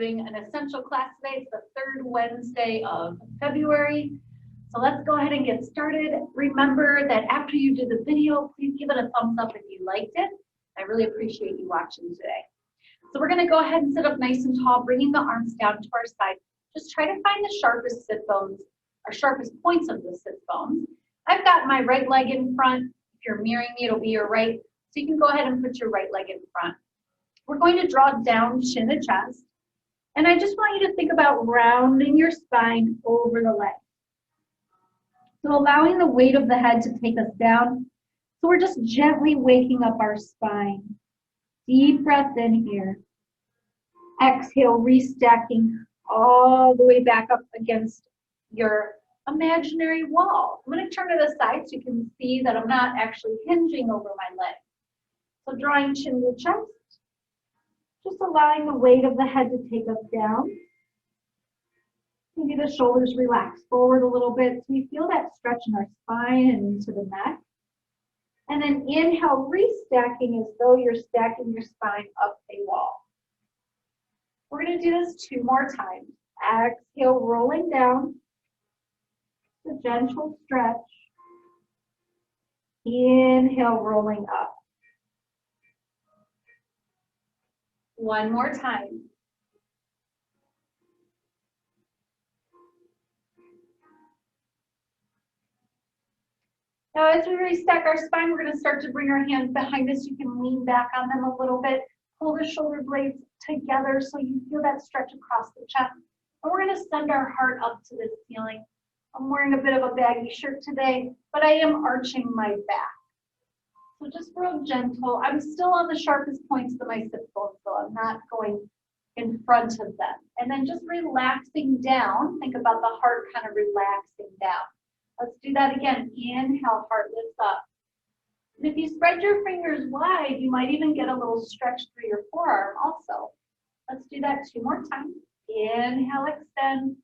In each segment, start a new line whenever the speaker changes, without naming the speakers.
doing an essential class today. It's the third Wednesday of February. So let's go ahead and get started. Remember that after you do the video, please give it a thumbs up if you liked it. I really appreciate you watching today. So we're going to go ahead and sit up nice and tall, bringing the arms down to our side. Just try to find the sharpest sit bones, or sharpest points of the sit bones. I've got my right leg in front. If you're mirroring me, it'll be your right. So you can go ahead and put your right leg in front. We're going to draw down chin to chest. And I just want you to think about rounding your spine over the leg. So allowing the weight of the head to take us down. So we're just gently waking up our spine. Deep breath in here. Exhale, restacking all the way back up against your imaginary wall. I'm going to turn to the side so you can see that I'm not actually hinging over my leg. So drawing chin to chest. Just allowing the weight of the head to take us down. Maybe the shoulders relax forward a little bit so we feel that stretch in our spine and into the neck. And then inhale, restacking as though you're stacking your spine up a wall. We're going to do this 2 more times. Exhale, rolling down. A gentle stretch. Inhale, rolling up. 1 more time. Now, as we restack our spine, we're going to start to bring our hands behind us. You can lean back on them a little bit. Pull the shoulder blades together so you feel that stretch across the chest. And we're going to send our heart up to the ceiling. I'm wearing a bit of a baggy shirt today, but I am arching my back. So just real gentle. I'm still on the sharpest points of my sit bones, so I'm not going in front of them. And then just relaxing down. Think about the heart kind of relaxing down. Let's do that again. Inhale, heart lifts up. And if you spread your fingers wide, you might even get a little stretch through your forearm also. Let's do that 2 more times. Inhale, extend.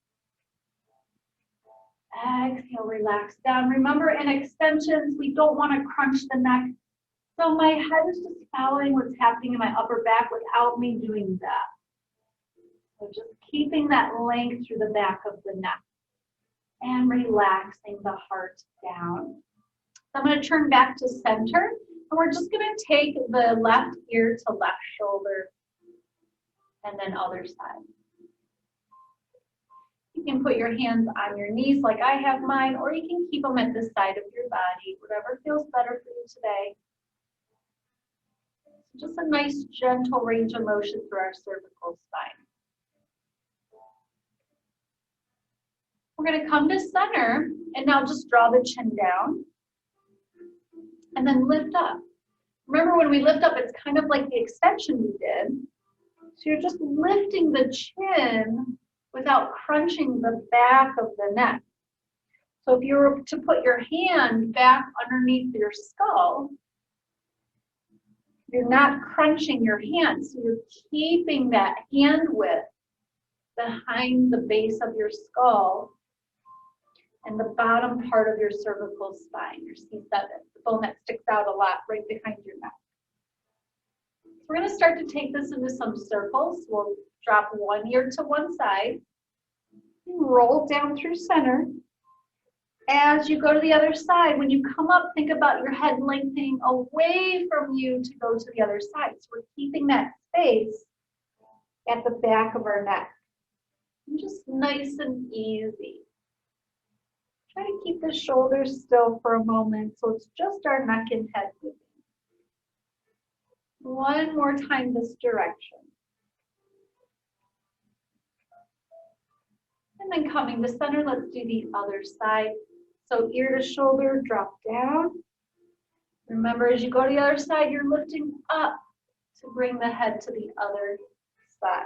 Exhale, relax down. Remember, in extensions, we don't want to crunch the neck. So my head is just following what's happening in my upper back without me doing that. So just keeping that length through the back of the neck. And relaxing the heart down. So I'm going to turn back to center, and we're just going to take the left ear to left shoulder, and then other side. You can put your hands on your knees like I have mine, or you can keep them at the side of your body, whatever feels better for you today. So just a nice gentle range of motion through our cervical spine. We're going to come to center, and now just draw the chin down, and then lift up. Remember, when we lift up, it's kind of like the extension we did. So you're just lifting the chin without crunching the back of the neck. So if you were to put your hand back underneath your skull, you're not crunching your hand, so you're keeping that hand width behind the base of your skull and the bottom part of your cervical spine, your C7, the bone that sticks out a lot right behind your neck. So we're going to start to take this into some circles. We'll drop one ear to one side, roll down through center. As you go to the other side, when you come up, think about your head lengthening away from you to go to the other side. So we're keeping that space at the back of our neck. And just nice and easy. Try to keep the shoulders still for a moment so it's just our neck and head moving. 1 more time this direction. And then coming to center, let's do the other side. So ear to shoulder, drop down. Remember, as you go to the other side, you're lifting up to bring the head to the other side.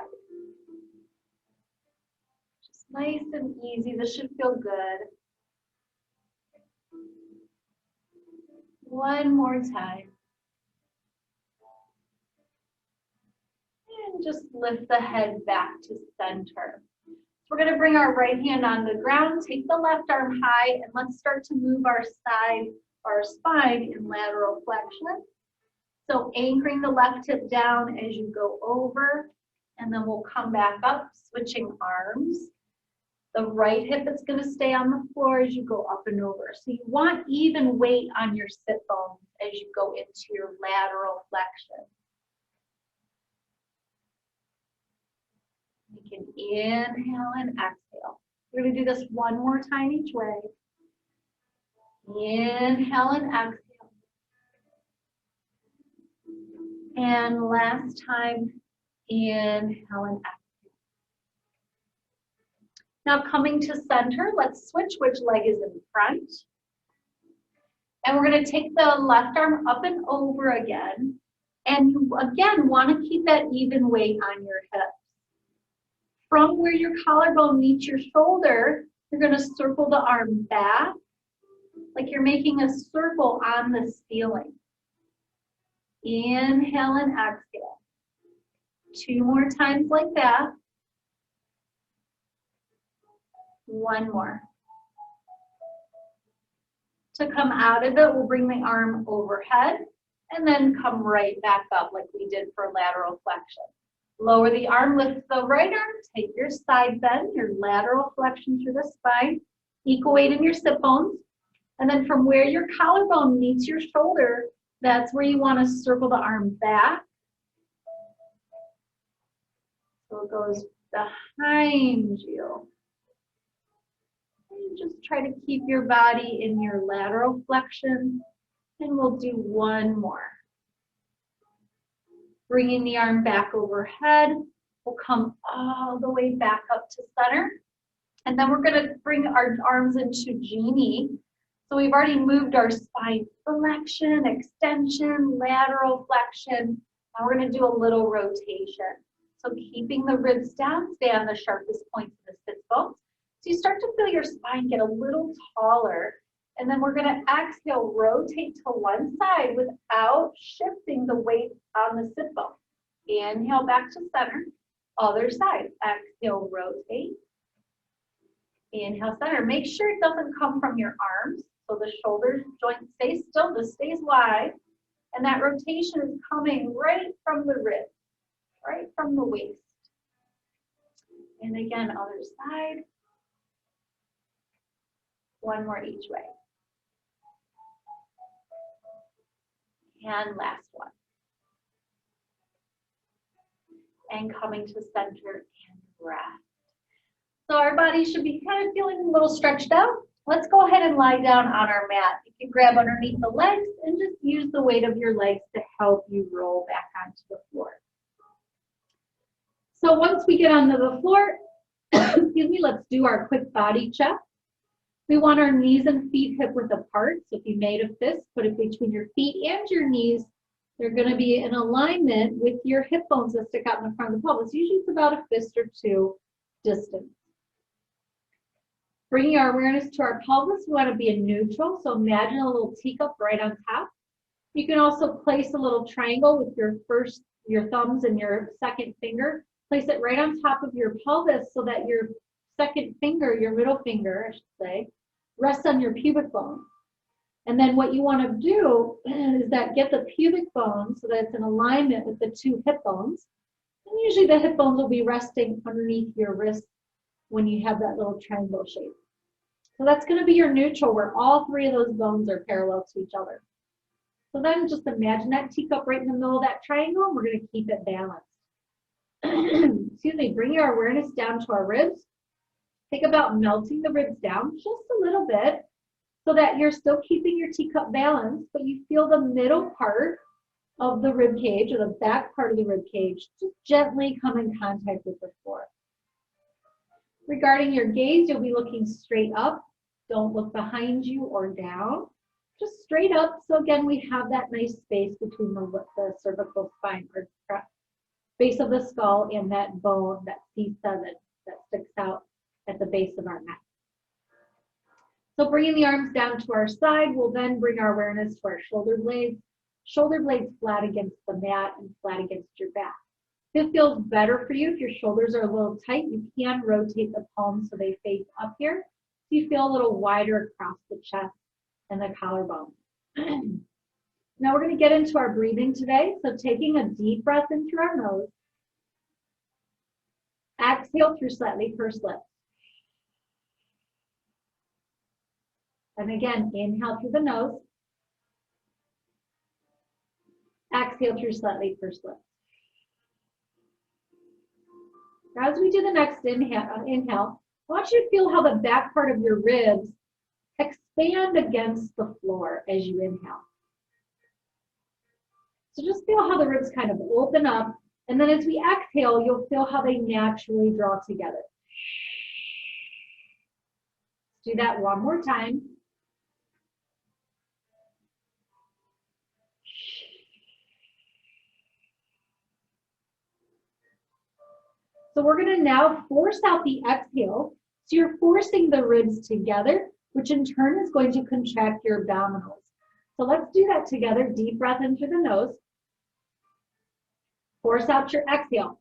Just nice and easy. This should feel good. 1 more time. And just lift the head back to center. So we're going to bring our right hand on the ground, take the left arm high, and let's start to move our side, our spine in lateral flexion. So anchoring the left hip down as you go over, And then we'll come back up, switching arms. The right hip is going to stay on the floor as you go up and over. So you want even weight on your sit bones as you go into your lateral flexion. You can inhale and exhale. We're going to do this one more time each way. Inhale and exhale. And last time, inhale and exhale. Now coming to center, let's switch which leg is in front. And we're going to take the left arm up and over again. And you again want to keep that even weight on your hips. From where your collarbone meets your shoulder, you're going to circle the arm back like you're making a circle on the ceiling. Inhale and exhale. 2 more times like that. 1 more. To come out of it, we'll bring the arm overhead and then come right back up like we did for lateral flexion. Lower the arm, lift the right arm, take your side bend, your lateral flexion through the spine, equal weight in your sit bones. And then from where your collarbone meets your shoulder, that's where you want to circle the arm back. So it goes behind you. And just try to keep your body in your lateral flexion. And we'll do 1 more. Bringing the arm back overhead. We'll come all the way back up to center. And then we're going to bring our arms into genie. So we've already moved our spine flexion, extension, lateral flexion. Now we're going to do a little rotation. So keeping the ribs down, stay on the sharpest points of the sit bones. So you start to feel your spine get a little taller. And then we're going to exhale, rotate to one side without shifting the weight on the sit bone. Inhale back to center. Other side. Exhale, rotate. Inhale, center. Make sure it doesn't come from your arms. So the shoulder joint stays still, just stays wide. And that rotation is coming right from the ribs, right from the waist. And again, other side. 1 more each way. And last one. And coming to center and rest. So our body should be kind of feeling a little stretched out. Let's go ahead and lie down on our mat. You can grab underneath the legs and just use the weight of your legs to help you roll back onto the floor. So once we get onto the floor, excuse me, let's do our quick body check. We want our knees and feet hip width apart. So if you made a fist, put it between your feet and your knees. They're going to be in alignment with your hip bones that stick out in the front of the pelvis. Usually it's about a fist or 2 distance. Bringing our awareness to our pelvis, we want to be in neutral. So imagine a little teacup right on top. You can also place a little triangle with your thumbs and your second finger. Place it right on top of your pelvis so that your second finger, your middle finger, I should say, rests on your pubic bone. And then what you want to do is that get the pubic bone so that it's in alignment with the 2 hip bones. And usually the hip bones will be resting underneath your wrist when you have that little triangle shape. So that's going to be your neutral where all 3 of those bones are parallel to each other. So then just imagine that teacup right in the middle of that triangle, and we're going to keep it balanced. Excuse me, bring your awareness down to our ribs. Think about melting the ribs down just a little bit so that you're still keeping your teacup balanced, but you feel the middle part of the rib cage or the back part of the rib cage just gently come in contact with the floor. Regarding your gaze, you'll be looking straight up. Don't look behind you or down. Just straight up. So again, we have that nice space between the cervical spine or base of the skull and that bone, that C7 that sticks out at the base of our neck. So bringing the arms down to our side, we'll then bring our awareness to our shoulder blades flat against the mat and flat against your back. If it feels better for you, if your shoulders are a little tight, you can rotate the palms so they face up here. So you feel a little wider across the chest and the collarbone. Now we're going to get into our breathing today. So taking a deep breath in through our nose Exhale through slightly pursed lips. And again, inhale through the nose. Exhale through slightly pursed lips. Now, as we do the next inhale, I want you to feel how the back part of your ribs expand against the floor as you inhale. So just feel how the ribs kind of open up, and then as we exhale, you'll feel how they naturally draw together. Do that one more time. So we're going to now force out the exhale. So you're forcing the ribs together, which in turn is going to contract your abdominals. So let's do that together. Deep breath in through the nose. Force out your exhale.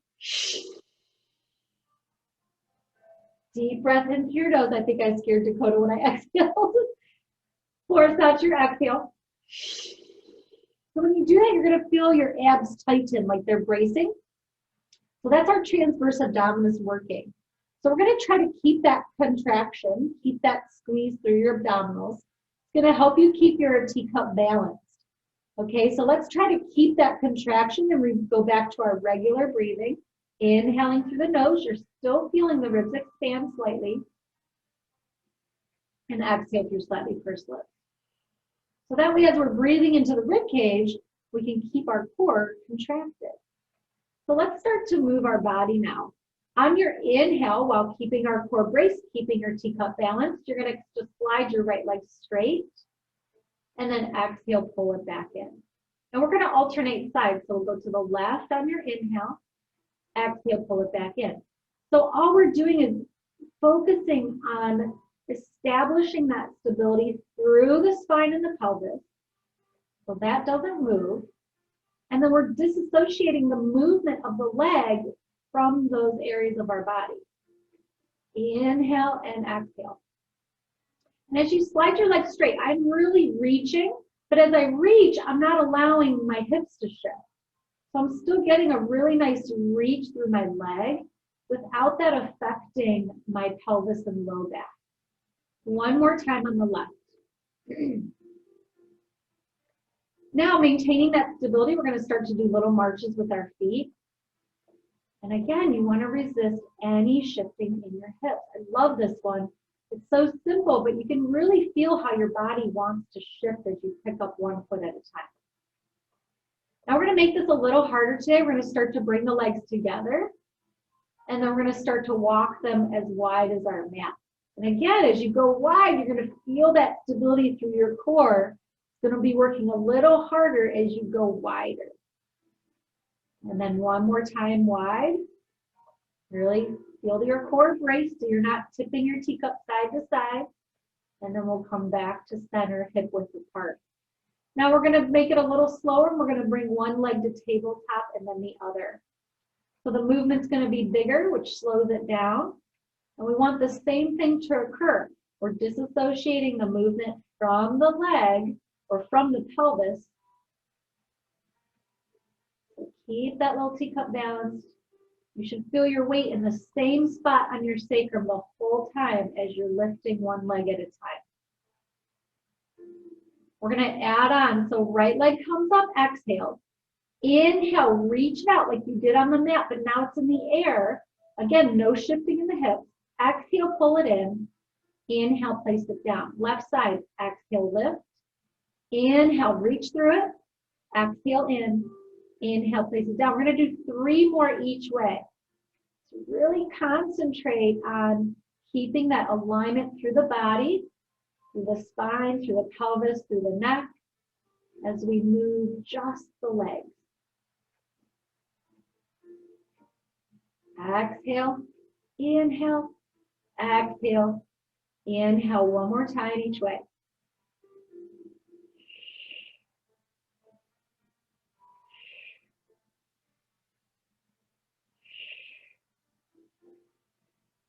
Deep breath into your nose. I think I scared Dakota when I exhaled. Force out your exhale. So when you do that, you're going to feel your abs tighten like they're bracing. So that's our transverse abdominis working. So we're going to try to keep that contraction, keep that squeeze through your abdominals. It's going to help you keep your teacup balanced. Okay, so let's try to keep that contraction and we go back to our regular breathing. Inhaling through the nose, you're still feeling the ribs expand slightly. And exhale through slightly pursed lips. So that way, as we're breathing into the rib cage, we can keep our core contracted. So let's start to move our body now. On your inhale, while keeping our core braced, keeping your teacup balanced, you're going to just slide your right leg straight. And then exhale, pull it back in. And we're going to alternate sides. So we'll go to the left on your inhale. Exhale, pull it back in. So all we're doing is focusing on establishing that stability through the spine and the pelvis. So that doesn't move. And then we're disassociating the movement of the leg from those areas of our body. Inhale and exhale. And as you slide your legs straight, I'm really reaching, but as I reach, I'm not allowing my hips to shift. So I'm still getting a really nice reach through my leg without that affecting my pelvis and low back. One more time on the left. Now, maintaining that stability, we're going to start to do little marches with our feet. And again, you want to resist any shifting in your hips. I love this one. It's so simple, but you can really feel how your body wants to shift as you pick up one foot at a time. Now we're going to make this a little harder today. We're going to start to bring the legs together. And then we're going to start to walk them as wide as our mat. And again, as you go wide, you're going to feel that stability through your core. It's going to be working a little harder as you go wider. And then one more time wide. Really feel your core brace so you're not tipping your teacup side to side. And then we'll come back to center, hip width apart. Now we're going to make it a little slower. We're going to bring one leg to tabletop and then the other. So the movement's going to be bigger, which slows it down. And we want the same thing to occur. We're disassociating the movement from the leg or from the pelvis. So keep that little teacup balanced. You should feel your weight in the same spot on your sacrum the whole time as you're lifting one leg at a time. We're going to add on. So right leg comes up, exhale. Inhale, reach it out like you did on the mat, but now it's in the air. Again, no shifting in the hips. Exhale, pull it in. Inhale, place it down. Left side, exhale, lift. Inhale, reach through it. Exhale in. Inhale, place it down. We're going to do 3 more each way. So really concentrate on keeping that alignment through the body, through the spine, through the pelvis, through the neck, as we move just the legs. Exhale, inhale, exhale, inhale. One more time each way.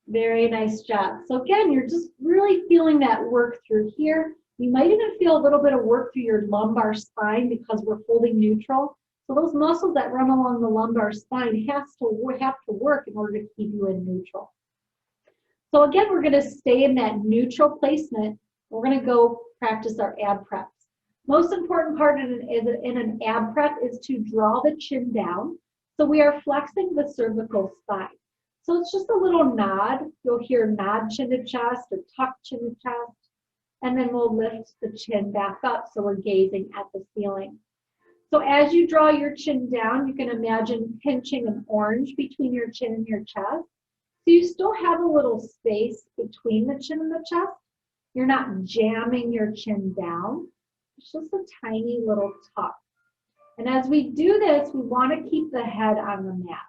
Very nice job. So again, you're just really feeling that work through here. You might even feel a little bit of work through your lumbar spine because we're holding neutral. So those muscles that run along the lumbar spine have to work in order to keep you in neutral. So again, we're going to stay in that neutral placement. We're going to go practice our ab preps. Most important part in an ab prep is to draw the chin down. So we are flexing the cervical spine. So it's just a little nod. You'll hear nod chin to chest or tuck chin to chest. And then we'll lift the chin back up so we're gazing at the ceiling. So as you draw your chin down, you can imagine pinching an orange between your chin and your chest. So you still have a little space between the chin and the chest. You're not jamming your chin down. It's just a tiny little tuck. And as we do this, we want to keep the head on the mat.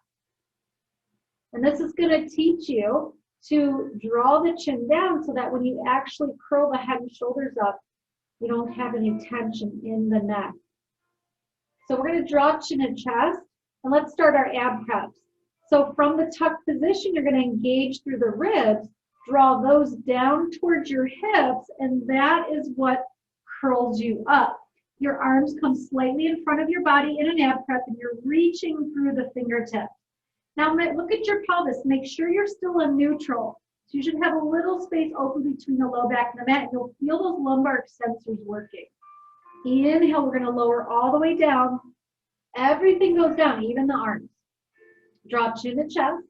And this is going to teach you to draw the chin down so that when you actually curl the head and shoulders up, you don't have any tension in the neck. So we're going to draw chin and chest, and let's start our ab preps. So from the tuck position, you're going to engage through the ribs, draw those down towards your hips, and that is what curls you up. Your arms come slightly in front of your body in an ab prep, and you're reaching through the fingertips. Now look at your pelvis. Make sure you're still in neutral. So you should have a little space open between the low back and the mat, and you'll feel those lumbar extensors working. Inhale, we're going to lower all the way down. Everything goes down, even the arms. Draw chin to chest.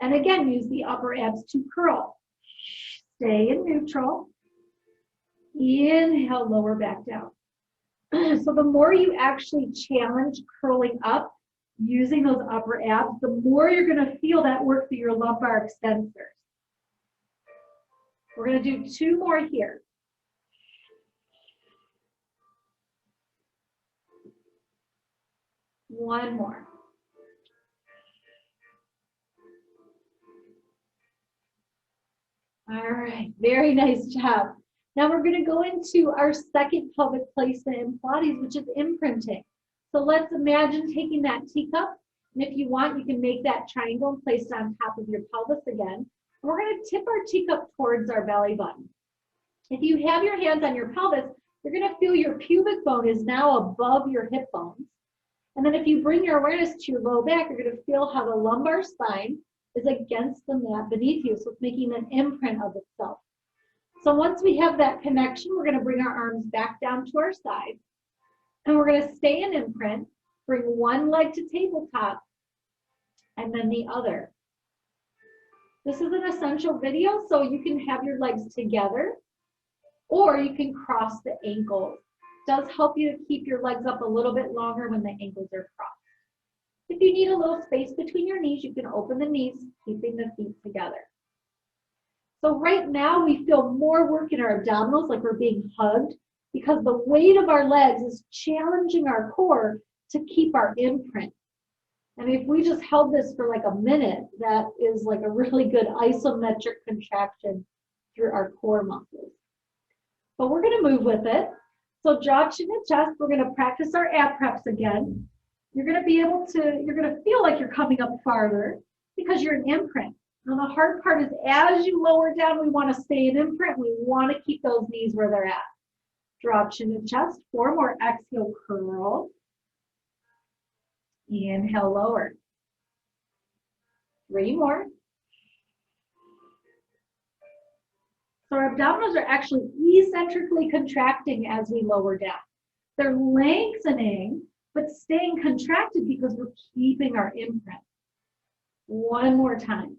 And again, use the upper abs to curl. Stay in neutral. Inhale, lower back down. So the more you actually challenge curling up using those upper abs, the more you're going to feel that work through your lumbar extensors. We're going to do 2 more here. One more. All right, very nice job. Now we're going to go into our second pelvic placement in Pilates, which is imprinting. So let's imagine taking that teacup, and if you want, you can make that triangle and place it on top of your pelvis again. And we're going to tip our teacup towards our belly button. If you have your hands on your pelvis, you're going to feel your pubic bone is now above your hip bones. And then if you bring your awareness to your low back, you're going to feel how the lumbar spine is against the mat beneath you. So it's making an imprint of itself. So once we have that connection, we're going to bring our arms back down to our sides. And we're going to stay in imprint, bring one leg to tabletop, and then the other. This is an essential video, so you can have your legs together, or you can cross the ankles. It does help you to keep your legs up a little bit longer when the ankles are crossed. If you need a little space between your knees, you can open the knees, keeping the feet together. So right now, we feel more work in our abdominals, like we're being hugged, because the weight of our legs is challenging our core to keep our imprint. And if we just held this for like a minute, that is like a really good isometric contraction through our core muscles. But we're going to move with it. So draw chin and chest. We're going to practice our ab preps again. You're going to feel like you're coming up farther because you're in imprint. And the hard part is as you lower down, we want to stay in imprint. We want to keep those knees where they're at. Draw chin and chest. 4 more. Exhale, curl. Inhale, lower. 3 more. So our abdominals are actually eccentrically contracting as we lower down. They're lengthening, but staying contracted because we're keeping our imprint. 1 more time.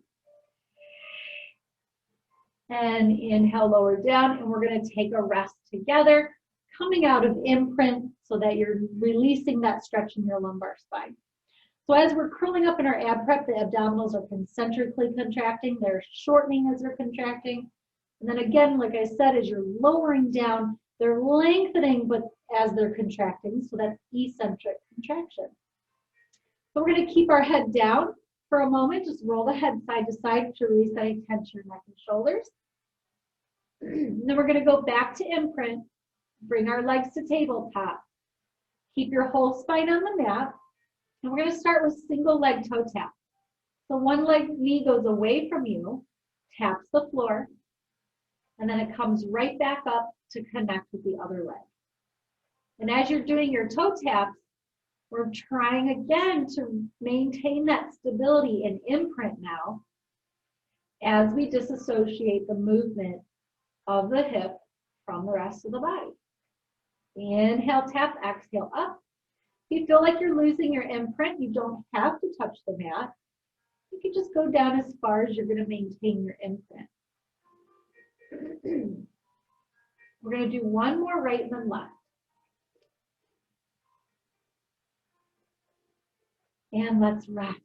And inhale, lower down, and we're going to take a rest together, coming out of imprint so that you're releasing that stretch in your lumbar spine. So as we're curling up in our ab prep, the abdominals are concentrically contracting. They're shortening as they're contracting. And then again, like I said, as you're lowering down, they're lengthening, but as they're contracting, so that's eccentric contraction. So we're going to keep our head down for a moment. Just roll the head side to side to release any tension in neck and shoulders. And then we're going to go back to imprint, bring our legs to tabletop. Keep your whole spine on the mat. And we're going to start with single leg toe tap. So one leg knee goes away from you, taps the floor, and then it comes right back up to connect with the other leg. And as you're doing your toe taps, We're trying again to maintain that stability and imprint now as we disassociate the movement of the hip from the rest of the body. Inhale, tap, exhale, up. If you feel like you're losing your imprint, you don't have to touch the mat. You can just go down as far as you're going to maintain your imprint. We're going to do one more right and then left. And let's rest.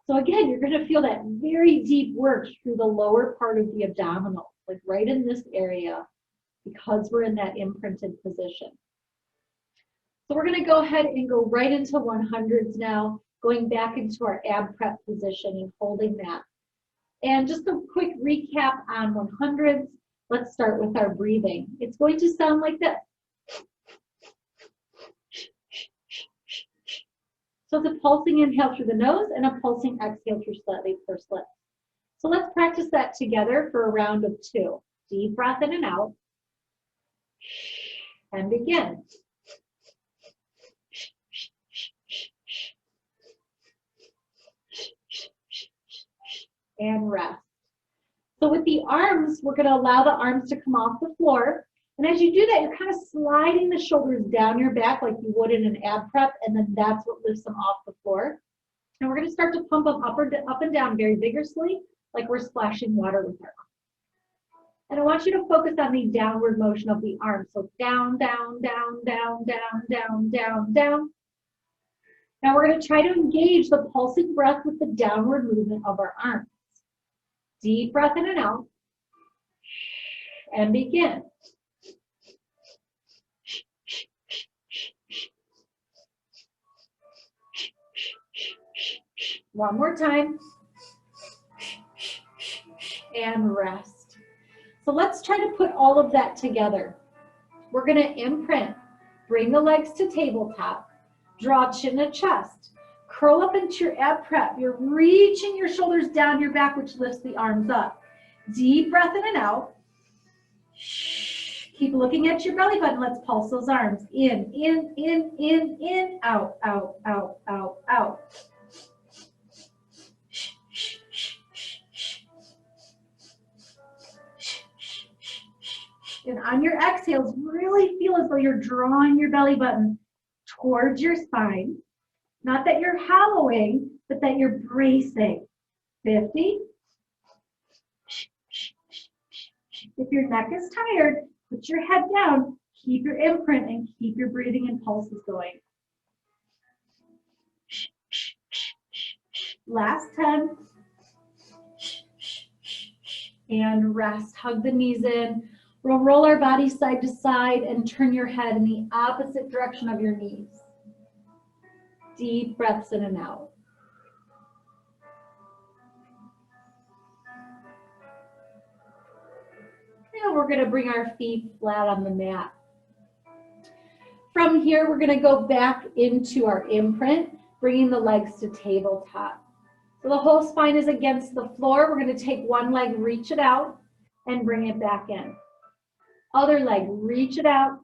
So again, you're going to feel that very deep work through the lower part of the abdominal, like right in this area, because we're in that imprinted position. So we're going to go ahead and go right into 100s now, going back into our ab prep position and holding that. And just a quick recap on 100s. Let's start with our breathing. It's going to sound like this. So it's a pulsing inhale through the nose and a pulsing exhale through slightly pursed lips. So let's practice that together for a round of 2. Deep breath in and out. And begin. And rest. So with the arms, we're going to allow the arms to come off the floor. And as you do that, you're kind of sliding the shoulders down your back like you would in an ab prep, and then that's what lifts them off the floor. And we're going to start to pump them up and down very vigorously, like we're splashing water with our arms. And I want you to focus on the downward motion of the arms. So down, down, down, down, down, down, down, down. Now we're going to try to engage the pulsing breath with the downward movement of our arms. Deep breath in and out. And begin. One more time. And rest. So let's try to put all of that together. We're going to imprint. Bring the legs to tabletop. Draw chin to chest. Curl up into your ab prep. You're reaching your shoulders down your back, which lifts the arms up. Deep breath in and out. Keep looking at your belly button. Let's pulse those arms. In, out, out, out, out, out. And on your exhales, really feel as though you're drawing your belly button towards your spine. Not that you're hollowing, but that you're bracing. 50. If your neck is tired, put your head down, keep your imprint, and keep your breathing and pulses going. Last 10. And rest. Hug the knees in. We'll roll our body side to side and turn your head in the opposite direction of your knees. Deep breaths in and out. Now we're going to bring our feet flat on the mat. From here, we're going to go back into our imprint, bringing the legs to tabletop. So the whole spine is against the floor. We're going to take one leg, reach it out, and bring it back in. Other leg, reach it out,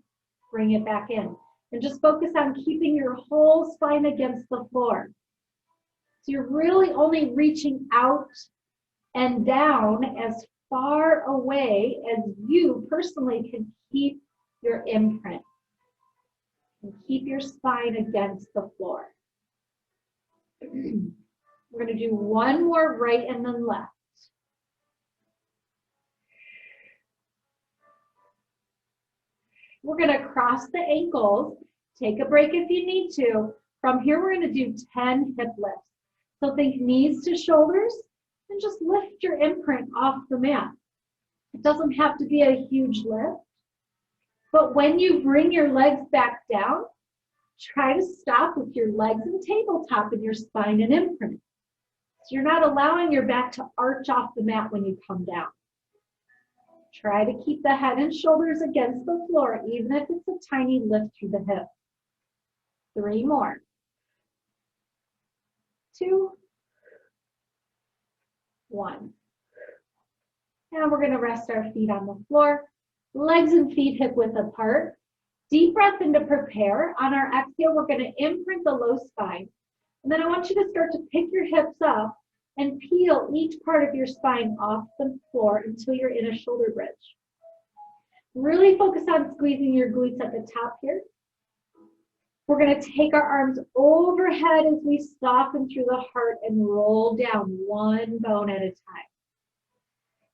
bring it back in. And just focus on keeping your whole spine against the floor. So you're really only reaching out and down as far away as you personally can keep your imprint. And keep your spine against the floor. We're going to do one more right and then left. We're going to cross the ankles. Take a break if you need to. From here, we're going to do 10 hip lifts. So think knees to shoulders and just lift your imprint off the mat. It doesn't have to be a huge lift. But when you bring your legs back down, try to stop with your legs and tabletop and your spine and imprint. So you're not allowing your back to arch off the mat when you come down. Try to keep the head and shoulders against the floor, even if it's a tiny lift through the hip. 3 more. 2, 1. Now we're going to rest our feet on the floor. Legs and feet hip width apart. Deep breath in to prepare. On our exhale, we're going to imprint the low spine. And then I want you to start to pick your hips up and peel each part of your spine off the floor until you're in a shoulder bridge. Really focus on squeezing your glutes at the top here. We're going to take our arms overhead as we soften through the heart and roll down one bone at a time.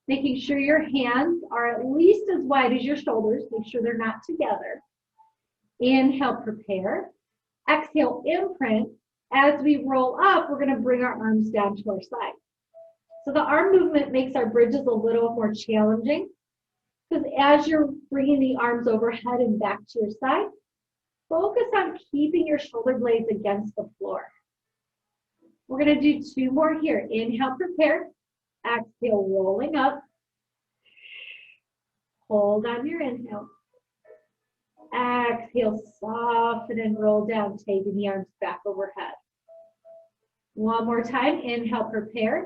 Making sure your hands are at least as wide as your shoulders. Make sure they're not together. Inhale, prepare. Exhale, imprint. As we roll up, we're going to bring our arms down to our side. So the arm movement makes our bridges a little more challenging because as you're bringing the arms overhead and back to your side, focus on keeping your shoulder blades against the floor. We're going to do two more here. Inhale, prepare. Exhale, rolling up. Hold on your inhale. Exhale, soften and roll down, taking the arms back overhead. One more time. Inhale, prepare.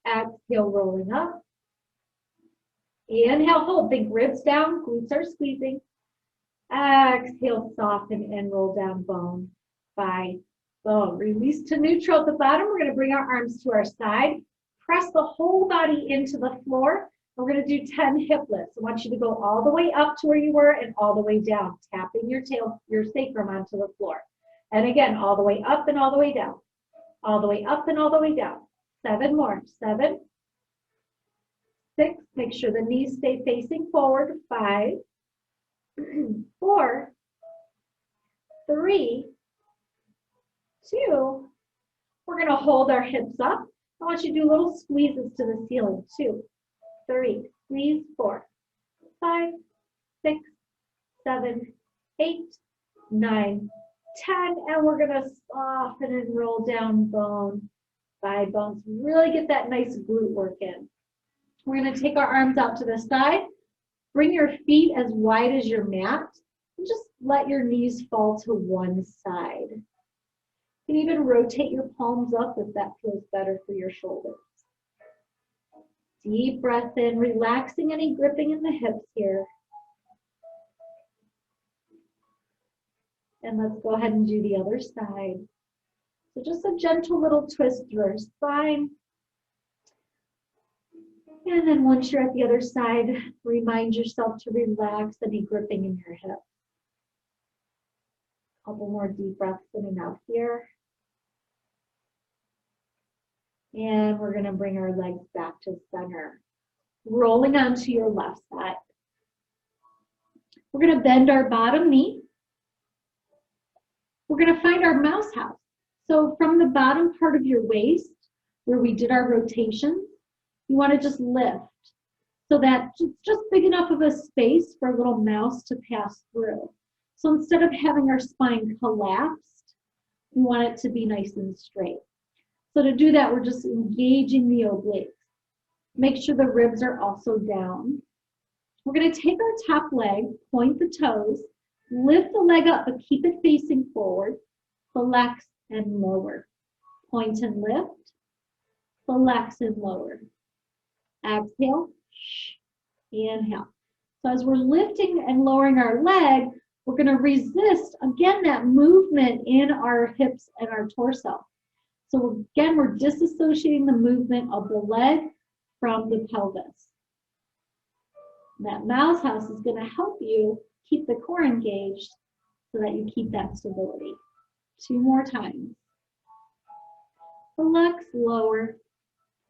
Exhale, rolling up. Inhale, hold. Big ribs down. Glutes are squeezing. Exhale, soften and roll down bone by bone. Release to neutral at the bottom. We're going to bring our arms to our side. Press the whole body into the floor. We're going to do 10 hip lifts. I want you to go all the way up to where you were and all the way down, tapping your sacrum onto the floor. And again, all the way up and all the way down. All the way up and all the way down. 7 more. 7, 6. Make sure the knees stay facing forward. 5, 4, 3, 2. We're going to hold our hips up. I want you to do little squeezes to the ceiling. 2, 3, squeeze. 4, 5, 6, 7, 8, 9, 10. And we're going to soften and roll down bone by bone. Really get that nice glute work in. We're going to take our arms out to the side. Bring your feet as wide as your mat. And just let your knees fall to one side. You can even rotate your palms up if that feels better for your shoulders. Deep breath in, relaxing any gripping in the hips here. And let's go ahead and do the other side. So just a gentle little twist through our spine. And then once you're at the other side, remind yourself to relax any gripping in your hip. Couple more deep breaths in and out here. And we're going to bring our legs back to center. Rolling onto your left side. We're going to bend our bottom knee. We're going to find our mouse house. So from the bottom part of your waist, where we did our rotations, you want to just lift so that it's just big enough of a space for a little mouse to pass through. So instead of having our spine collapsed, we want it to be nice and straight. So to do that, we're just engaging the obliques. Make sure the ribs are also down. We're going to take our top leg, point the toes, lift the leg up, but keep it facing forward, flex and lower. Point and lift, flex and lower. Exhale, inhale. So as we're lifting and lowering our leg, we're going to resist, again, that movement in our hips and our torso. So again, we're disassociating the movement of the leg from the pelvis. That mouse house is going to help you keep the core engaged so that you keep that stability. 2 more times. Flex, lower,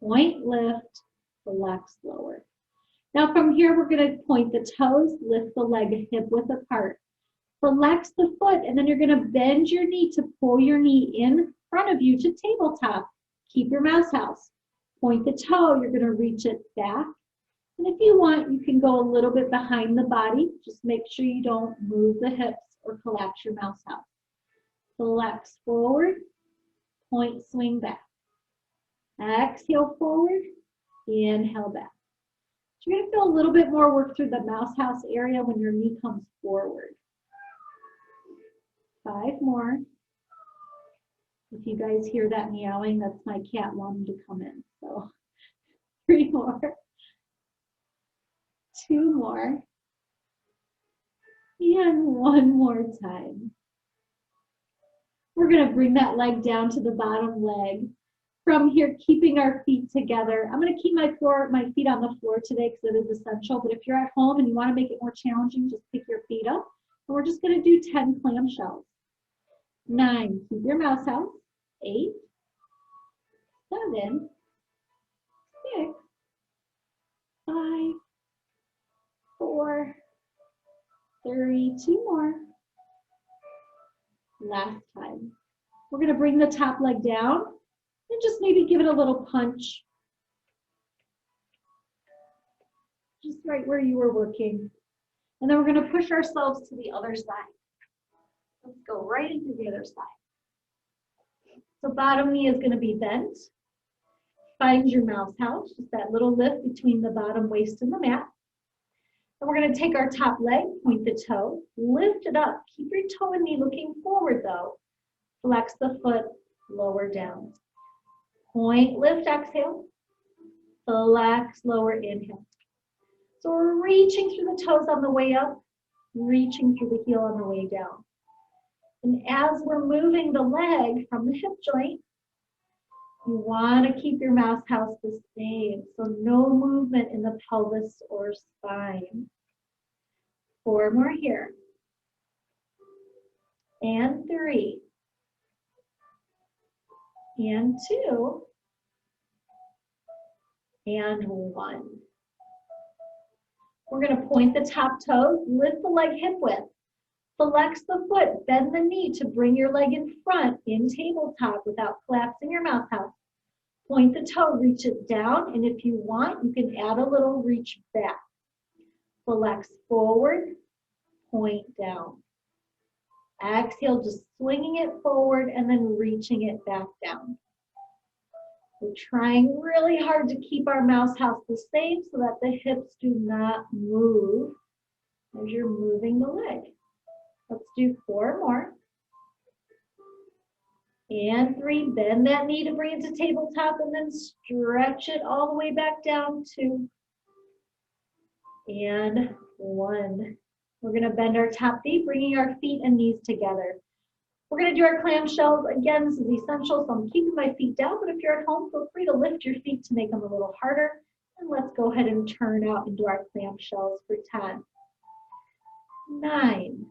point, lift, flex, lower. Now from here, we're going to point the toes, lift the leg hip width apart. Flex the foot, and then you're going to bend your knee to pull your knee in front of you to tabletop. Keep your mouse house. Point the toe, you're going to reach it back. And if you want, you can go a little bit behind the body. Just make sure you don't move the hips or collapse your mouse house. Flex forward, point, swing back. Exhale forward, inhale back. So you're going to feel a little bit more work through the mouse house area when your knee comes forward. 5 more. If you guys hear that meowing, that's my cat wanting to come in. So 3 more. 2 more.
And one more time. We're going to bring that leg down to the bottom leg. From here, keeping our feet together. I'm going to keep my feet on the floor today because it is essential. But if you're at home and you want to make it more challenging, just pick your feet up. And we're just going to do 10 clamshells. 9, keep your mouse house. 8, 7, 6, 5, 4, 3, 2 more. Last time. We're going to bring the top leg down and just maybe give it a little punch. Just right where you were working. And then we're going to push ourselves to the other side. Let's go right into the other side. So bottom knee is going to be bent. Find your mouse house, just that little lift between the bottom waist and the mat. And we're going to take our top leg, point the toe, lift it up. Keep your toe and knee looking forward though. Flex the foot, lower down. Point, lift, exhale. Flex, lower, inhale. So we're reaching through the toes on the way up, reaching through the heel on the way down. And as we're moving the leg from the hip joint, you want to keep your mouse house the same. So no movement in the pelvis or spine. 4 more here. And 3. And 2. And 1. We're going to point the top toes, lift the leg hip width. Flex the foot, bend the knee to bring your leg in front in tabletop without collapsing your mouse house. Point the toe, reach it down, and if you want, you can add a little reach back. Flex forward, point down. Exhale, just swinging it forward and then reaching it back down. We're trying really hard to keep our mouse house the same so that the hips do not move as you're moving the leg. Let's do 4 more. And 3, bend that knee to bring it to tabletop and then stretch it all the way back down. 2. And 1. We're going to bend our top knee, bringing our feet and knees together. We're going to do our clamshells. Again, this is essential, so I'm keeping my feet down, but if you're at home, feel free to lift your feet to make them a little harder. And let's go ahead and turn out and do our clamshells for 10. 9.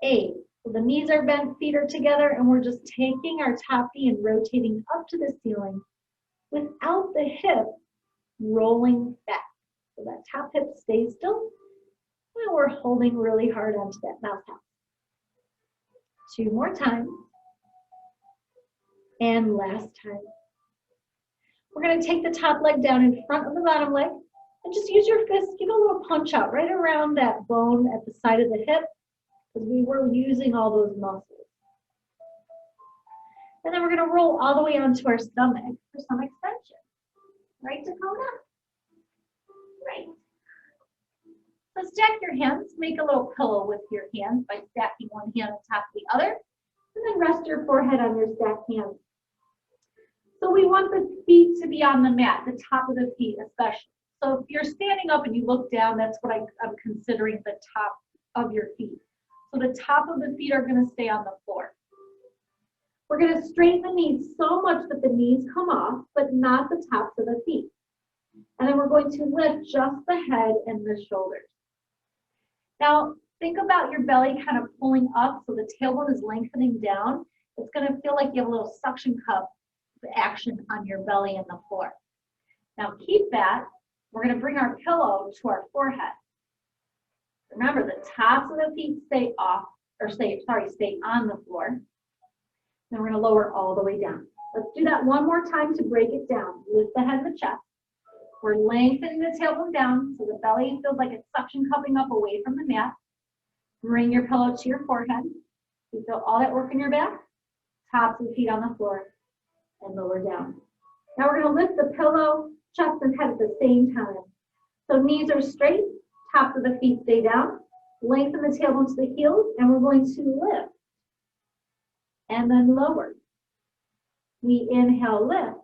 8. So the knees are bent, feet are together, and we're just taking our top knee and rotating up to the ceiling without the hip rolling back. So that top hip stays still, and we're holding really hard onto that mouse house. 2 more times. And last time. We're going to take the top leg down in front of the bottom leg, and just use your fist, give a little punch out right around that bone at the side of the hip, because we were using all those muscles. And then we're going to roll all the way onto our stomach for some extension. Right, Dakota? Right. So stack your hands, make a little pillow with your hands by stacking one hand on top of the other, and then rest your forehead on your stacked hands. So we want the feet to be on the mat, the top of the feet especially. So if you're standing up and you look down, that's what I'm considering the top of your feet. So the top of the feet are going to stay on the floor. We're going to straighten the knees so much that the knees come off, but not the tops of the feet. And then we're going to lift just the head and the shoulders. Now, think about your belly kind of pulling up so the tailbone is lengthening down. It's going to feel like you have a little suction cup action on your belly and the floor. Now keep that. We're going to bring our pillow to our forehead. Remember, the tops of the feet stay off, or stay on the floor. Then we're going to lower all the way down. Let's do that one more time to break it down. Lift the head and the chest. We're lengthening the tailbone down so the belly feels like it's suction cupping up away from the mat. Bring your pillow to your forehead. You feel all that work in your back. Tops of the feet on the floor and lower down. Now we're going to lift the pillow, chest, and head at the same time. So knees are straight, tops of the feet stay down. Lengthen the tailbone to the heels, and we're going to lift. And then lower. We inhale, lift.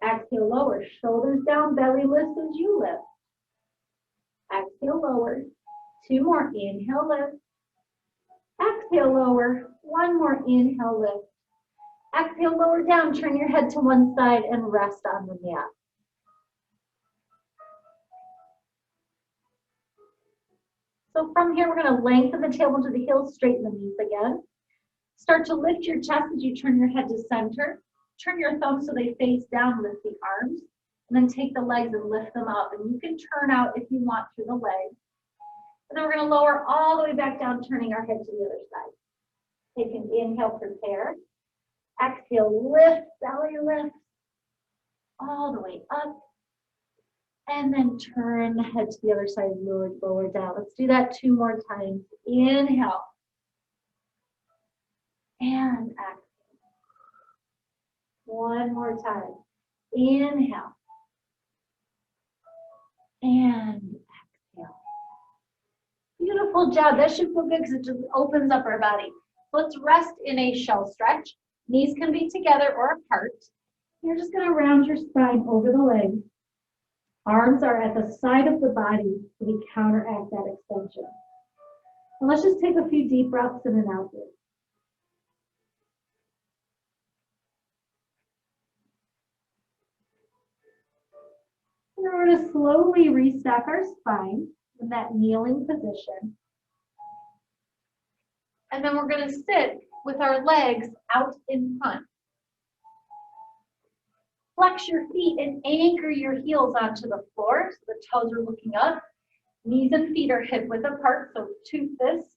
Exhale, lower. Shoulders down, belly lifts as you lift. Exhale, lower. 2 more, inhale, lift. Exhale, lower. 1 more, inhale, lift. Exhale, lower down, turn your head to one side and rest on the mat. So from here, we're gonna lengthen the tailbone to the heels, straighten the knees again. Start to lift your chest as you turn your head to center. Turn your thumbs so they face down, lift the arms, and then take the legs and lift them up. And you can turn out if you want through the legs. And then we're gonna lower all the way back down, turning our head to the other side. Take an inhale, prepare. Exhale, lift, belly lift, all the way up. And then turn the head to the other side, lower down. Let's do that 2 more times. Inhale. And exhale. 1 more time. Inhale. And exhale. Beautiful job. That should feel good because it just opens up our body. Let's rest in a shell stretch. Knees can be together or apart. You're just going to round your spine over the legs. Arms are at the side of the body so we counteract that extension. And let's just take a few deep breaths in and out here. And then we're going to slowly restack our spine in that kneeling position. And then we're going to sit with our legs out in front. Flex your feet and anchor your heels onto the floor so the toes are looking up. Knees and feet are hip width apart, so 2 fists.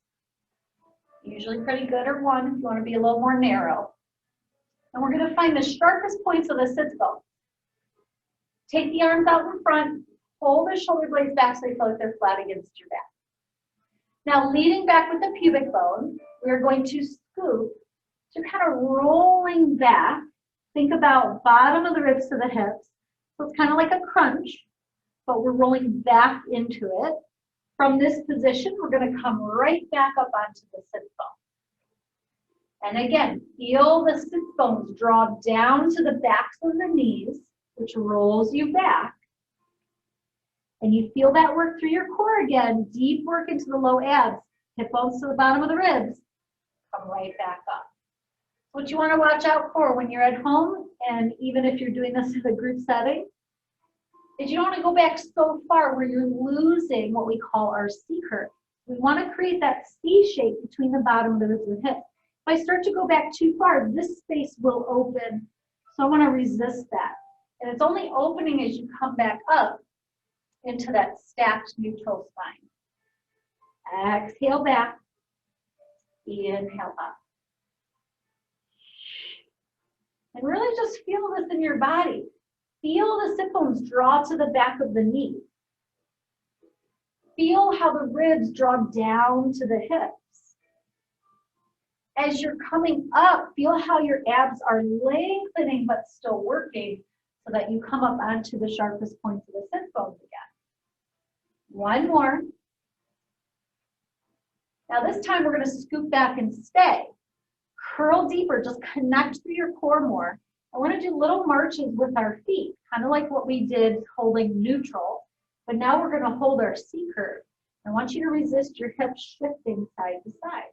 Usually pretty good, or 1 if you want to be a little more narrow. And we're going to find the sharpest points of the sits bone. Take the arms out in front, hold the shoulder blades back so they feel like they're flat against your back. Now leaning back with the pubic bone, we're going to scoop to kind of rolling back. Think about bottom of the ribs to the hips. So it's kind of like a crunch, but we're rolling back into it. From this position, we're going to come right back up onto the sit bone. And again, feel the sit bones draw down to the backs of the knees, which rolls you back. And you feel that work through your core again, deep work into the low abs, hip bones to the bottom of the ribs, come right back up. What you want to watch out for when you're at home, and even if you're doing this in a group setting, is you don't want to go back so far where you're losing what we call our C curve. We want to create that C shape between the bottom of the ribs and hips. If I start to go back too far, this space will open. So I want to resist that. And it's only opening as you come back up into that stacked neutral spine. Exhale back. Inhale up. And really just feel this in your body. Feel the sit bones draw to the back of the knee. Feel how the ribs draw down to the hips. As you're coming up, feel how your abs are lengthening but still working so that you come up onto the sharpest points of the sit bones again. 1 more. Now this time we're going to scoop back and stay. Curl deeper, just connect through your core more. I want to do little marches with our feet, kind of like what we did holding neutral, but now we're going to hold our C curve. I want you to resist your hips shifting side to side.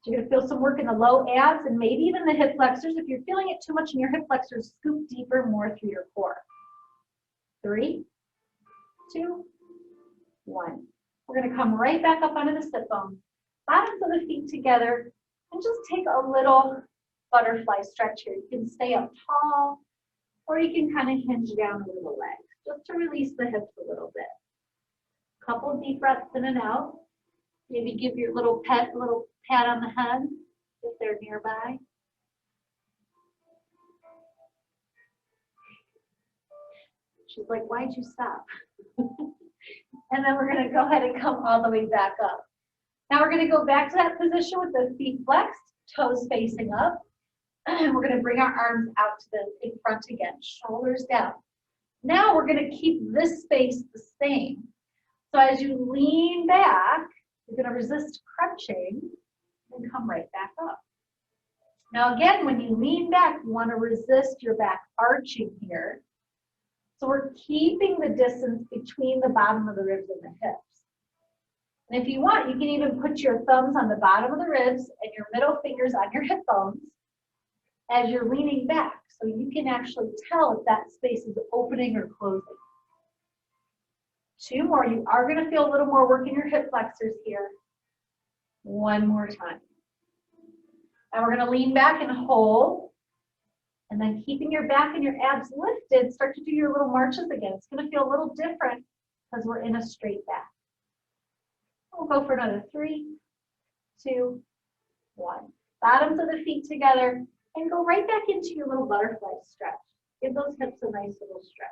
So you're going to feel some work in the low abs and maybe even the hip flexors. If you're feeling it too much in your hip flexors, scoop deeper more through your core. 3, 2, 1. We're going to come right back up onto the sit bone. Bottoms of the feet together. And just take a little butterfly stretch here. You can stay up tall, or you can kind of hinge down over the legs, just to release the hips a little bit. Couple of deep breaths in and out. Maybe give your little pet a little pat on the head if they're nearby. She's like, why'd you stop? And then we're going to go ahead and come all the way back up. Now we're going to go back to that position with the feet flexed, toes facing up. And we're going to bring our arms out to the in front again, shoulders down. Now we're going to keep this space the same. So as you lean back, you're going to resist crunching and come right back up. Now again, when you lean back, you want to resist your back arching here. So we're keeping the distance between the bottom of the ribs and the hips. And if you want, you can even put your thumbs on the bottom of the ribs and your middle fingers on your hip bones as you're leaning back, so you can actually tell if that space is opening or closing. 2 more. You are going to feel a little more work in your hip flexors here. 1 more time. And we're going to lean back and hold. And then keeping your back and your abs lifted, start to do your little marches again. It's going to feel a little different because we're in a straight back. We'll go for another 3, 2, 1. Bottoms of the feet together and go right back into your little butterfly stretch. Give those hips a nice little stretch.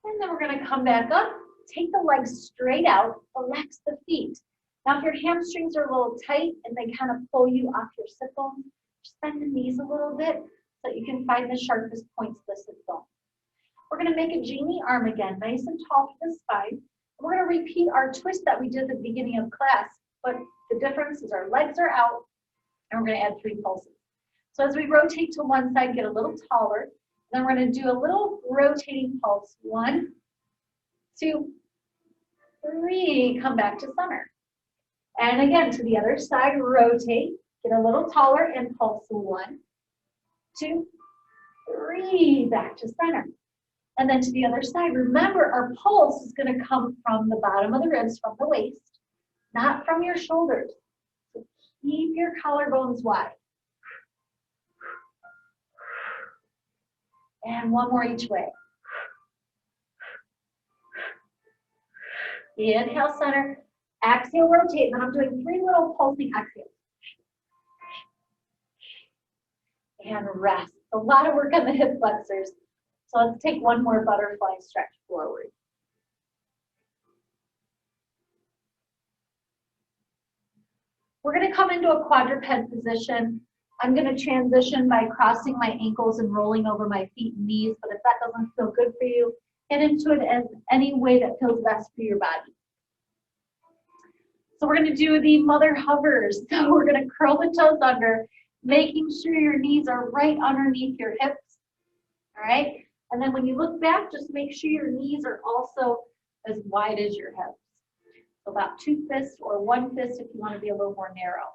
And then we're going to come back up, take the legs straight out, relax the feet. Now if your hamstrings are a little tight and they kind of pull you off your sit bones, just bend the knees a little bit so that you can find the sharpest points of the sit bone. We're going to make a genie arm again, nice and tall for the spine. And we're going to repeat our twist that we did at the beginning of class, but the difference is our legs are out and we're going to add 3 pulses. So as we rotate to one side, get a little taller. Then we're going to do a little rotating pulse. 1, 2, 3. Come back to center. And again, to the other side, rotate. Get a little taller and pulse. 1, 2, 3. Back to center. And then to the other side. Remember, our pulse is going to come from the bottom of the ribs, from the waist, not from your shoulders. So keep your collarbones wide. And 1 more each way. Inhale, center. Exhale, rotate. Then I'm doing 3 little pulsing exhales. And rest. A lot of work on the hip flexors. So let's take 1 more butterfly stretch forward. We're going to come into a quadruped position. I'm going to transition by crossing my ankles and rolling over my feet and knees, but if that doesn't feel good for you, get into it as any way that feels best for your body. So we're going to do the mother hovers. So we're going to curl the toes under, making sure your knees are right underneath your hips. All right? And then when you look back, just make sure your knees are also as wide as your hips. So about 2 fists or 1 fist if you want to be a little more narrow.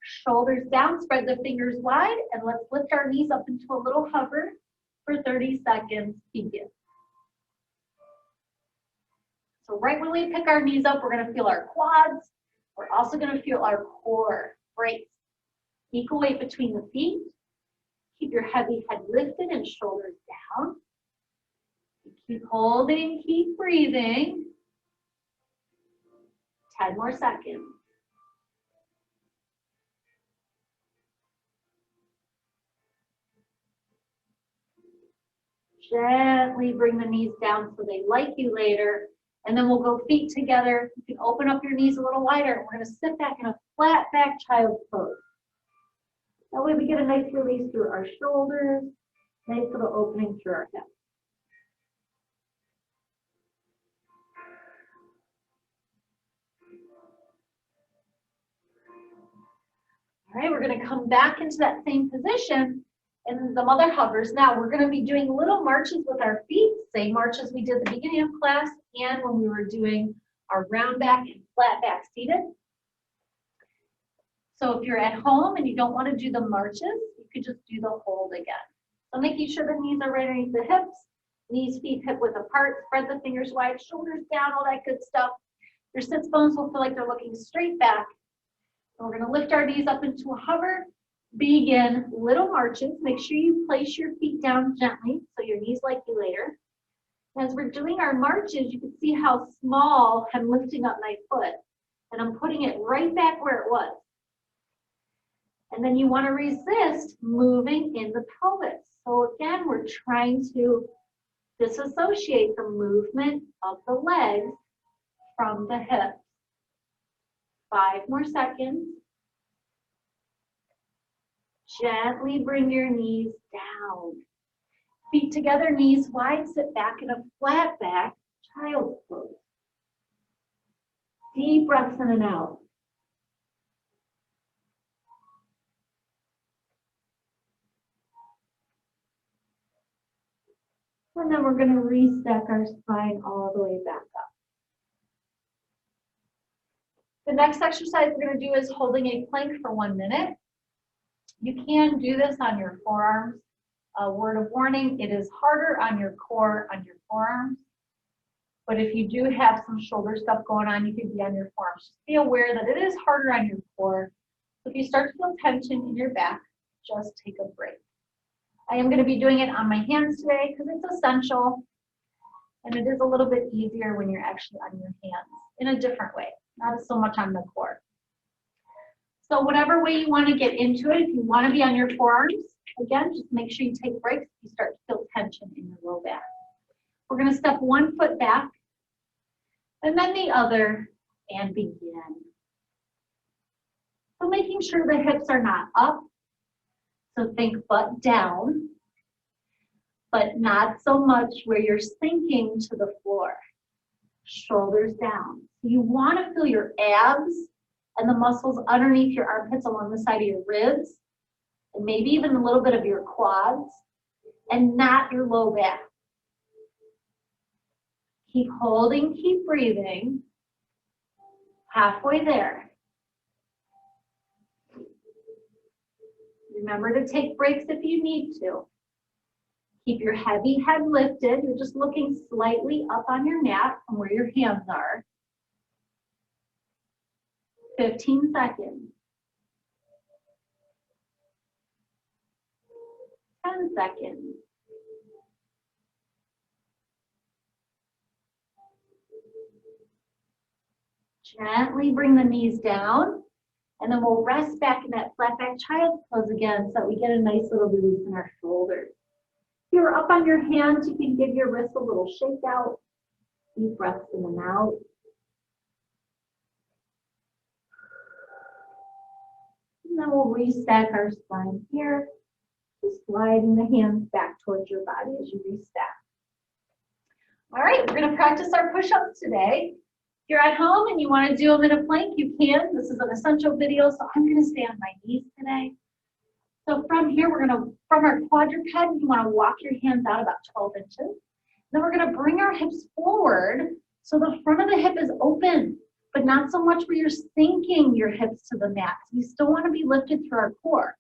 Shoulders down, spread the fingers wide, and let's lift our knees up into a little hover for 30 seconds. Begin. So right when we pick our knees up, we're going to feel our quads. We're also going to feel our core. Brace. Equal weight between the feet. Keep your heavy head lifted and shoulders down. Keep holding, keep breathing. 10 more seconds. Gently bring the knees down so they like you later. And then we'll go feet together. You can open up your knees a little wider. We're going to sit back in a flat back child's pose. That way we get a nice release through our shoulders, nice little opening through our hips. All right, we're going to come back into that same position in the mother hovers. Now we're going to be doing little marches with our feet, same march as we did at the beginning of class and when we were doing our round back and flat back seated. So if you're at home and you don't want to do the marches, you could just do the hold again. So making sure the knees are right underneath the hips, knees, feet, hip width apart, spread the fingers wide, shoulders down, all that good stuff. Your sits bones will feel like they're looking straight back. And we're going to lift our knees up into a hover. Begin little marches. Make sure you place your feet down gently so your knees like you later. As we're doing our marches, you can see how small I'm lifting up my foot. And I'm putting it right back where it was. And then you want to resist moving in the pelvis. So again, we're trying to disassociate the movement of the legs from the hips. 5 more seconds. Gently bring your knees down. Feet together, knees wide, sit back in a flat back, child's pose. Deep breaths in and out. And then we're going to restack our spine all the way back up. The next exercise we're going to do is holding a plank for 1 minute. You can do this on your forearms. A word of warning, it is harder on your core, on your forearms. But if you do have some shoulder stuff going on, you can be on your forearms. Just be aware that it is harder on your core. So if you start to feel tension in your back, just take a break. I am going to be doing it on my hands today because it's essential. And it is a little bit easier when you're actually on your hands in a different way, not so much on the core. So whatever way you want to get into it, if you want to be on your forearms, again, just make sure you take breaks if you start to feel tension in your low back. We're going to step one foot back and then the other and begin. So making sure the hips are not up. So think butt down, but not so much where you're sinking to the floor. Shoulders down. You want to feel your abs and the muscles underneath your armpits along the side of your ribs, and maybe even a little bit of your quads, and not your low back. Keep holding, keep breathing. Halfway there. Remember to take breaks if you need to. Keep your heavy head lifted. You're just looking slightly up on your mat from where your hands are. 15 seconds. 10 seconds. Gently bring the knees down, and then we'll rest back in that flat back child's pose again so that we get a nice little release in our shoulders. If you're up on your hands, you can give your wrists a little shake out. Deep breaths in and out. And then we'll restack our spine here. Just sliding the hands back towards your body as you restack. All right, we're going to practice our push-ups today. If you're at home and you want to do them in a plank, you can. This is an essential video, so I'm going to stay on my knees today. So from here, we're going to, from our quadruped, you want to walk your hands out about 12 inches. Then we're going to bring our hips forward so the front of the hip is open, but not so much where you're sinking your hips to the mat. You still want to be lifted through our core.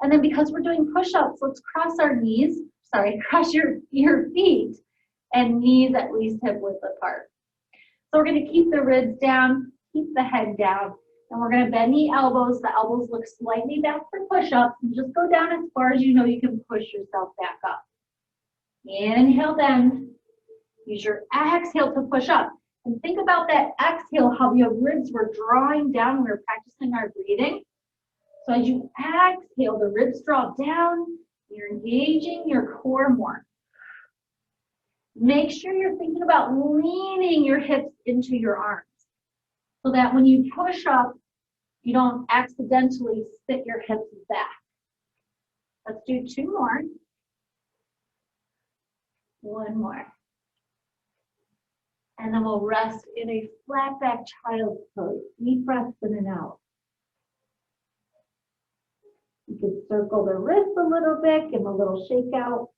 And then because we're doing push-ups, let's cross our knees, cross your feet and knees at least hip width apart. So we're going to keep the ribs down, keep the head down, and we're going to bend the elbows. The elbows look slightly back for push-ups, and just go down as far as you know you can push yourself back up. Inhale, bend. Use your exhale to push up. And think about that exhale, how your ribs were drawing down when we were practicing our breathing. So as you exhale, the ribs draw down, you're engaging your core more. Make sure you're thinking about leaning your hips into your arms so that when you push up, you don't accidentally sit your hips back. Let's do 2 more. 1 more. And then we'll rest in a flat back child's pose. Deep breaths in and out. You can circle the wrists a little bit, give them a little shake out.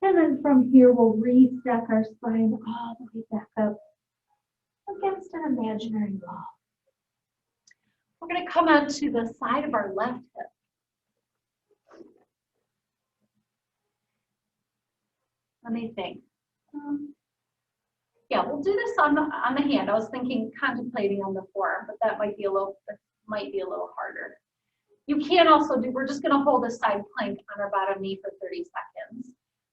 And then from here, we'll restack our spine all the way back up against an imaginary wall. We're going to come onto the side of our left hip. Let me think. Yeah, we'll do this on the hand. I was contemplating on the forearm, but that might be a little harder. You can also do, we're just going to hold a side plank on our bottom knee for 30 seconds.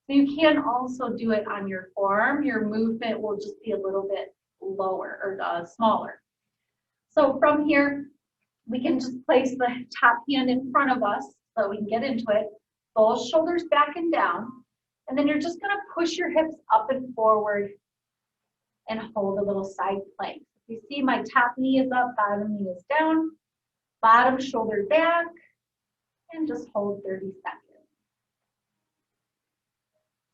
So you can also do it on your forearm. Your movement will just be a little bit lower or smaller. So from here, we can just place the top hand in front of us so we can get into it. Both shoulders back and down. And then you're just going to push your hips up and forward and hold a little side plank. You see my top knee is up, bottom knee is down, bottom shoulder back, and just hold 30 seconds.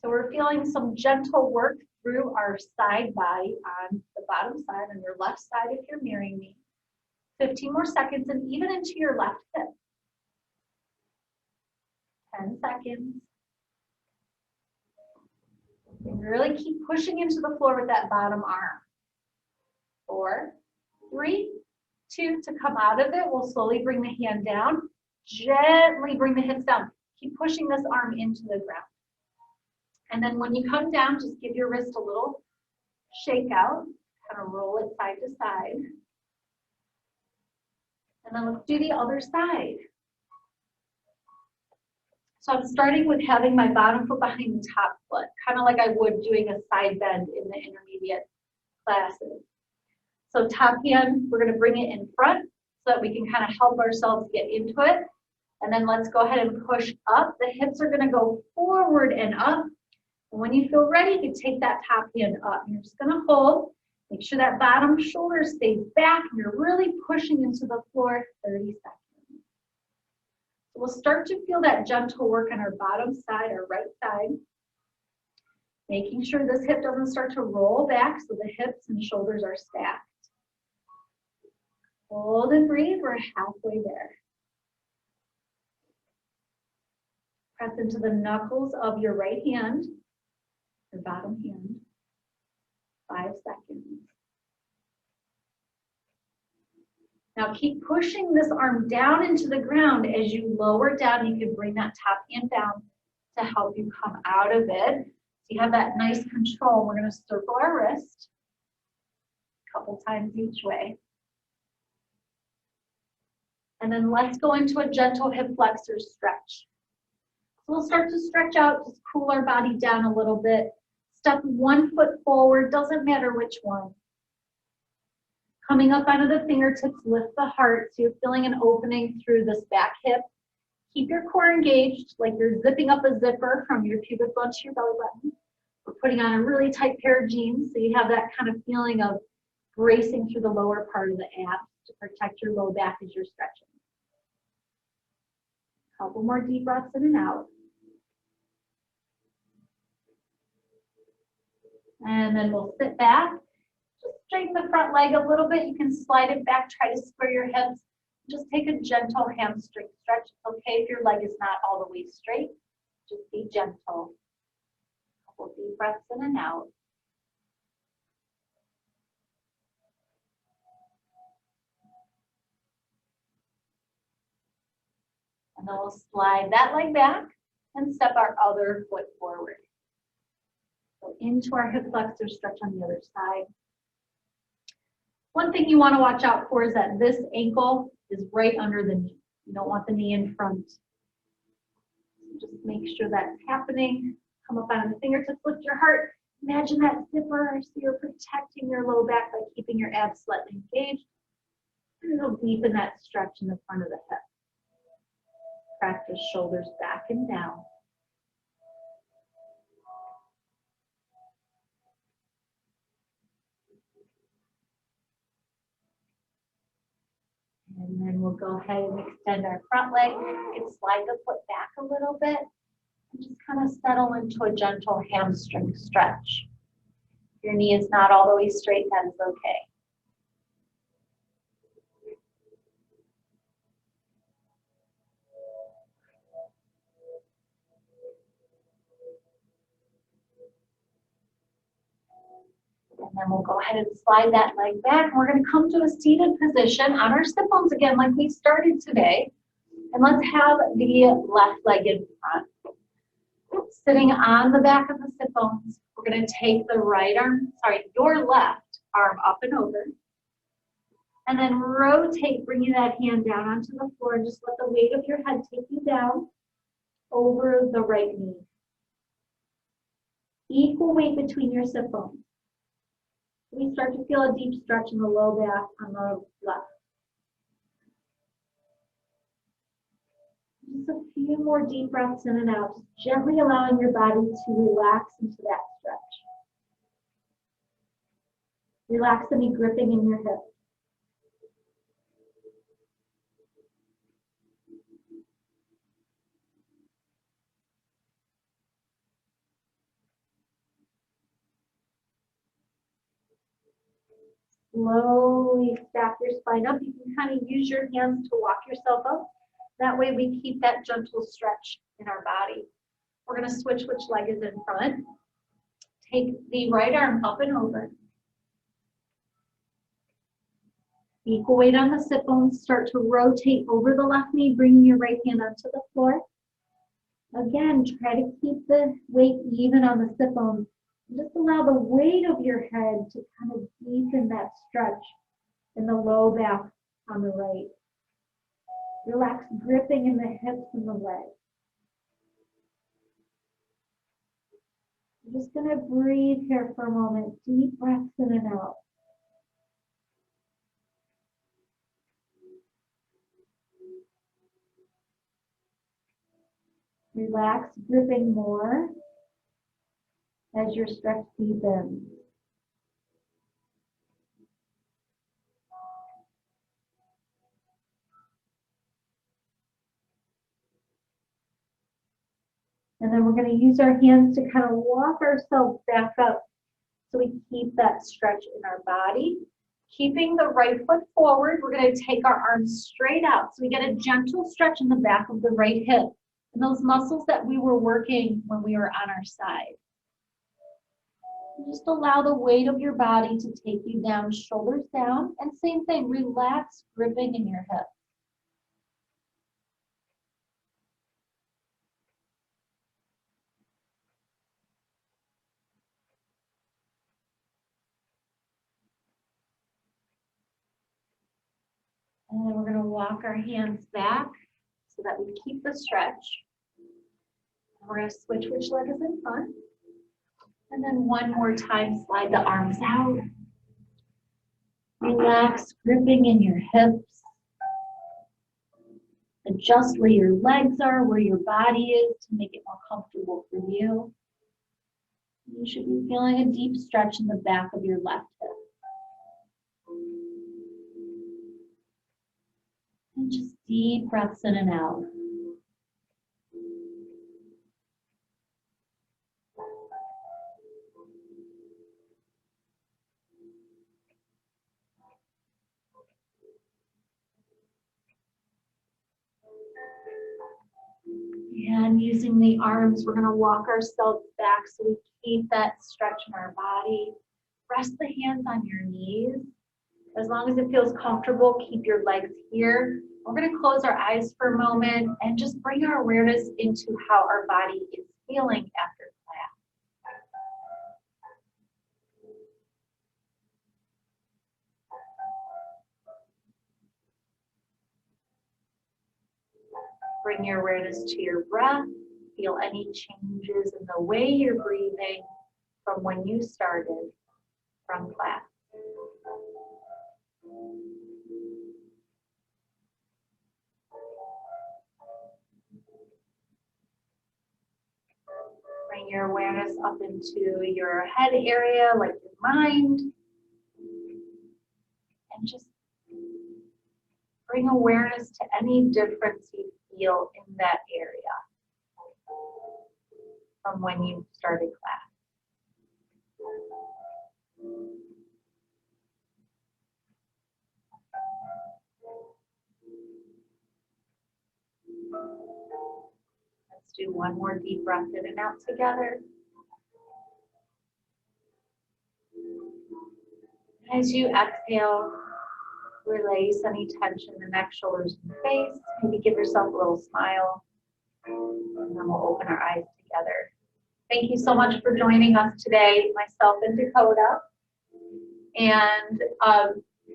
So we're feeling some gentle work through our side body on the bottom side, on your left side if you're mirroring me. 15 more seconds and even into your left hip.
10 seconds. And really keep pushing into the floor with that bottom arm. 4, 3, 2, to come out of it, we'll slowly bring the hand down. Gently bring the hips down. Keep pushing this arm into the ground. And then when you come down, just give your wrist a little shake out. Kind of roll it side to side. And then let's do the other side. So I'm starting with having my bottom foot behind the top foot, kind of like I would doing a side bend in the intermediate classes. So top hand, we're going to bring it in front so that we can kind of help ourselves get into it. And then let's go ahead and push up. The hips are going to go forward and up. And when you feel ready, you can take that top hand up. You're just going to hold. Make sure that bottom shoulder stays back and you're really pushing into the floor 30 seconds. So we'll start to feel that gentle work on our bottom side, our right side. Making sure this hip doesn't start to roll back so the hips and shoulders are stacked. Hold and breathe, we're halfway there. Press into the knuckles of your right hand, your bottom hand. 5 seconds. Now keep pushing this arm down into the ground. As you lower down, you can bring that top hand down to help you come out of it. So you have that nice control. We're going to circle our wrist a couple times each way. And then let's go into a gentle hip flexor stretch. So we'll start to stretch out, just cool our body down a little bit. Step 1 foot forward, doesn't matter which one. Coming up onto the fingertips, lift the heart so you're feeling an opening through this back hip. Keep your core engaged, like you're zipping up a zipper from your pubic bone to your belly button. We're putting on a really tight pair of jeans so you have that kind of feeling of bracing through the lower part of the abs to protect your low back as you're stretching. A couple more deep breaths in and out. And then we'll sit back. Just straighten the front leg a little bit. You can slide it back, try to square your hips. Just take a gentle hamstring stretch. It's okay if your leg is not all the way straight. Just be gentle. A couple deep breaths in and out. And then we'll slide that leg back and step our other foot forward. So into our hip flexor stretch on the other side. One thing you want to watch out for is that this ankle is right under the knee. You don't want the knee in front. So just make sure that's happening. Come up on the fingertips, lift your heart. Imagine that zipper so you're protecting your low back by keeping your abs slightly engaged. And it'll deepen that stretch in the front of the hip. Practice shoulders back and down. And then we'll go ahead and extend our front leg. You can slide the foot back a little bit and just kind of settle into a gentle hamstring stretch. If your knee is not all the way straight, that is okay. And then we'll go ahead and slide that leg back. We're going to come to a seated position on our sit bones again like we started today. And let's have the left leg in front. Sitting on the back of the sit bones, we're going to take the your left arm up and over. And then rotate, bringing that hand down onto the floor and just let the weight of your head take you down over the right knee. Equal weight between your sit bones. We start to feel a deep stretch in the low back on the left. Just a few more deep breaths in and out, just gently allowing your body to relax into that stretch. Relax any gripping in your hips. Slowly stack your spine up. You can kind of use your hands to walk yourself up. That way we keep that gentle stretch in our body. We're going to switch which leg is in front. Take the right arm up and over. Equal weight on the sit bones. Start to rotate over the left knee, bringing your right hand onto the floor. Again, try to keep the weight even on the sit bones. Just allow the weight of your head to kind of deepen that stretch in the low back on the right. Relax gripping in the hips and the legs. I'm just going to breathe here for a moment. Deep breaths in and out. Relax, gripping more as your stretch deepens. And then we're going to use our hands to kind of walk ourselves back up so we keep that stretch in our body. Keeping the right foot forward, we're going to take our arms straight out. So we get a gentle stretch in the back of the right hip and those muscles that we were working when we were on our side. Just allow the weight of your body to take you down, shoulders down, and same thing, relax, gripping in your hips. And then we're going to walk our hands back so that we keep the stretch. We're going to switch which leg is in front. And then one more time, slide the arms out. Relax, gripping in your hips. Adjust where your legs are, where your body is to make it more comfortable for you. You should be feeling a deep stretch in the back of your left hip. And just deep breaths in and out. And using the arms, we're going to walk ourselves back so we keep that stretch in our body. Rest the hands on your knees. As long as it feels comfortable, keep your legs here. We're going to close our eyes for a moment and just bring our awareness into how our body is feeling after class. Bring your awareness to your breath. Feel any changes in the way you're breathing from when you started from class. Bring your awareness up into your head area, like your mind. And just bring awareness to any difference you feel in that area from when you started class. Let's do one more deep breath in and out together. As you exhale, release any tension in the neck, shoulders, and face. Maybe give yourself a little smile. And then we'll open our eyes together. Thank you so much for joining us today, myself and Dakota. And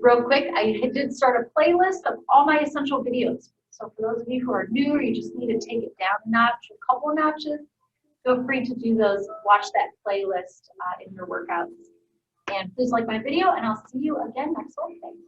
real quick, I did start a playlist of all my essential videos. So for those of you who are new or you just need to take it down a notch, a couple of notches, feel free to do those. Watch that playlist in your workouts. And please like my video, and I'll see you again next Wednesday.